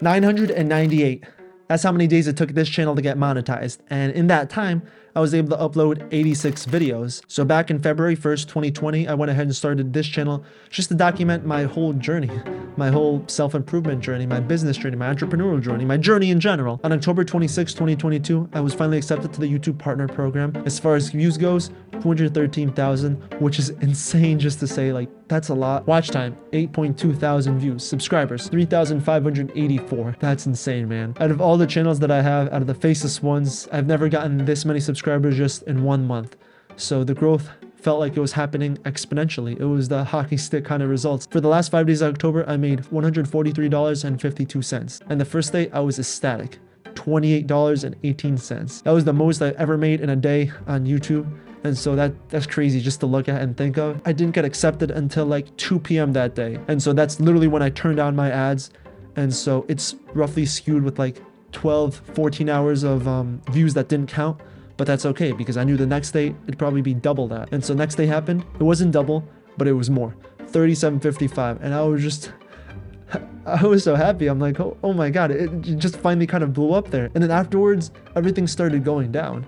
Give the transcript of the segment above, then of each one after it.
998. That's how many days it took this channel to get monetized. And in that time, I was able to upload 86 videos. So back in February 1st, 2020, I went ahead and started this channel just to document my whole journey, my whole self-improvement journey, my business journey, my entrepreneurial journey, my journey in general. On October 26, 2022, I was finally accepted to the YouTube Partner Program. As far as views goes, 213,000, which is insane just to say, like, that's a lot. Watch time, 8.2 thousand views. Subscribers, 3,584. That's insane, man. Out of all the channels that I have, out of the faceless ones, I've never gotten this many subscribers just in 1 month. So the growth felt like it was happening exponentially. It was the hockey stick kind of results. For the last 5 days of October, I made $143.52. And the first day, I was ecstatic. $28.18. That was the most I ever made in a day on YouTube. And so that's crazy just to look at and think of. I didn't get accepted until like 2 p.m. that day. And so that's literally when I turned on my ads. And so it's roughly skewed with like 12, 14 hours of views that didn't count. But that's okay because I knew the next day it'd probably be double that. And so next day happened. It wasn't double, but it was more. 37.55. And I was so happy. I'm like, oh my God, it just finally kind of blew up there. And then afterwards, everything started going down.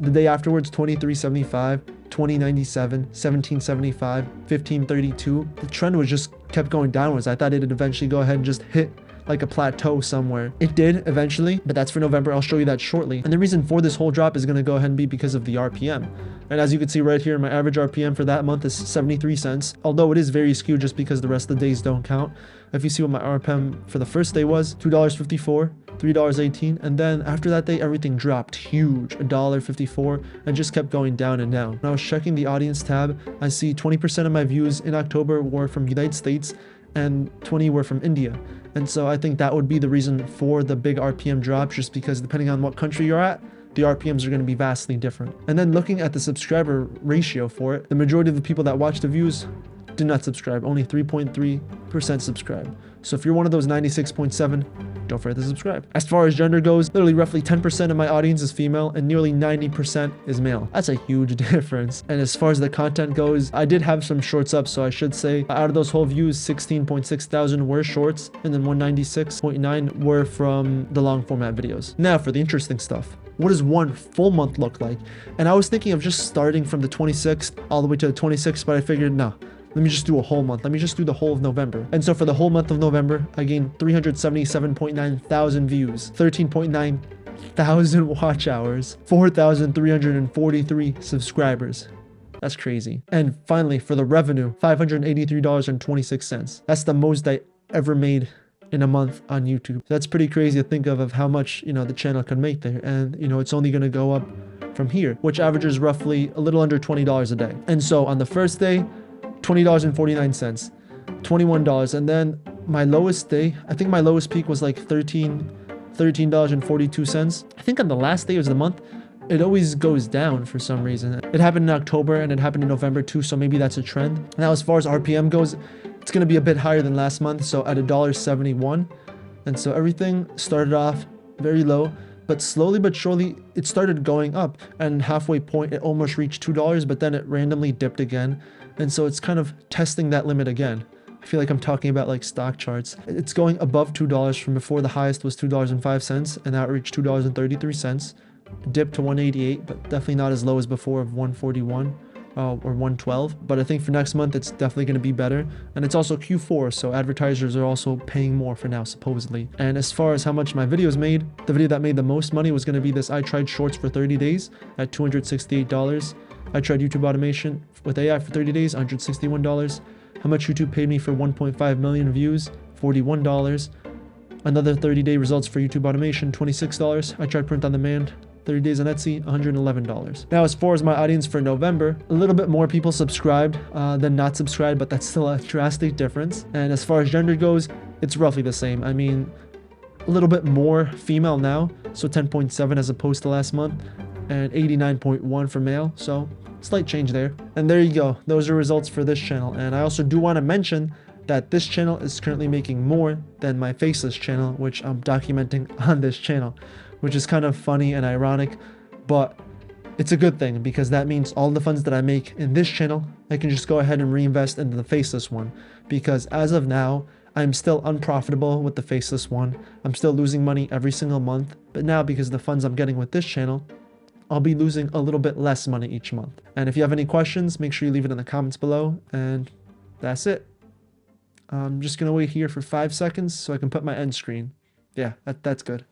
The day afterwards, 23.75, 20.97, 17.75, 15.32. The trend was just kept going downwards. I thought it'd eventually go ahead and just hit like a plateau somewhere. It did eventually, but that's for November. I'll show you that shortly. And the reason for this whole drop is going to go ahead and be because of the RPM. And as you can see right here, my average RPM for that month is 73 cents, although it is very skewed just because the rest of the days don't count. If you see what my RPM for the first day was, $2.54, $3.18, and then after that day, everything dropped huge, $1.54, and just kept going down and down. When I was checking the audience tab, I see 20% of my views in October were from the United States, and 20 were from India. And so I think that would be the reason for the big RPM drop, just because depending on what country you're at, the RPMs are going to be vastly different. And then looking at the subscriber ratio for it, the majority of the people that watch the views did not subscribe. Only 3.3% subscribe. So if you're one of those 96.7, don't forget to subscribe. As far as gender goes, literally roughly 10% of my audience is female and nearly 90% is male. That's a huge difference. And as far as the content goes, I did have some shorts up, so I should say out of those whole views, 16.6 thousand were shorts and then 196.9 were from the long format videos. Now for the interesting stuff. What does one full month look like? And I was thinking of just starting from the 26th all the way to the 26th, but I figured no. Let me just do a whole month. Let me just do the whole of November. And so for the whole month of November, I gained 377.9 thousand views, 13.9 thousand watch hours, 4,343 subscribers. That's crazy. And finally, for the revenue, $583.26. That's the most I ever made in a month on YouTube. That's pretty crazy to think of how much, the channel can make there. And, it's only going to go up from here, which averages roughly a little under $20 a day. And so on the first day, $20.49, $21, and then my lowest day, I think my lowest peak was like $13.42. I think on the last day of the month, it always goes down for some reason. It happened in October and it happened in November too, so maybe that's a trend. Now, as far as RPM goes, it's going to be a bit higher than last month, so at $1.71. And so everything started off very low, but slowly but surely it started going up, and halfway point it almost reached $2, but then it randomly dipped again. And so it's kind of testing that limit again. I feel like I'm talking about like stock charts. It's going above $2 from before. The highest was $2.05, and now it reached $2.33. Dipped to $1.88, but definitely not as low as before of $1.41 or $1.12. But I think for next month, it's definitely going to be better. And it's also Q4, so advertisers are also paying more for now, supposedly. And as far as how much my videos made, the video that made the most money was going to be this I Tried Shorts for 30 days at $268. I tried YouTube automation with AI for 30 days, $161. How much YouTube paid me for 1.5 million views? $41. Another 30-day results for YouTube automation, $26. I tried print on demand, 30 days on Etsy, $111. Now, as far as my audience for November, a little bit more people subscribed than not subscribed, but that's still a drastic difference. And as far as gender goes, it's roughly the same. I mean, a little bit more female now, so 10.7 as opposed to last month, and 89.1 for male, so slight change there. And there you go, those are results for this channel. And I also do want to mention that this channel is currently making more than my faceless channel, which I'm documenting on this channel, which is kind of funny and ironic, but it's a good thing because that means all the funds that I make in this channel, I can just go ahead and reinvest into the faceless one, because as of now, I'm still unprofitable with the faceless one. I'm still losing money every single month, but now because of the funds I'm getting with this channel, I'll be losing a little bit less money each month. And if you have any questions, make sure you leave it in the comments below, and that's it. I'm just gonna wait here for 5 seconds so I can put my end screen. Yeah, that's good.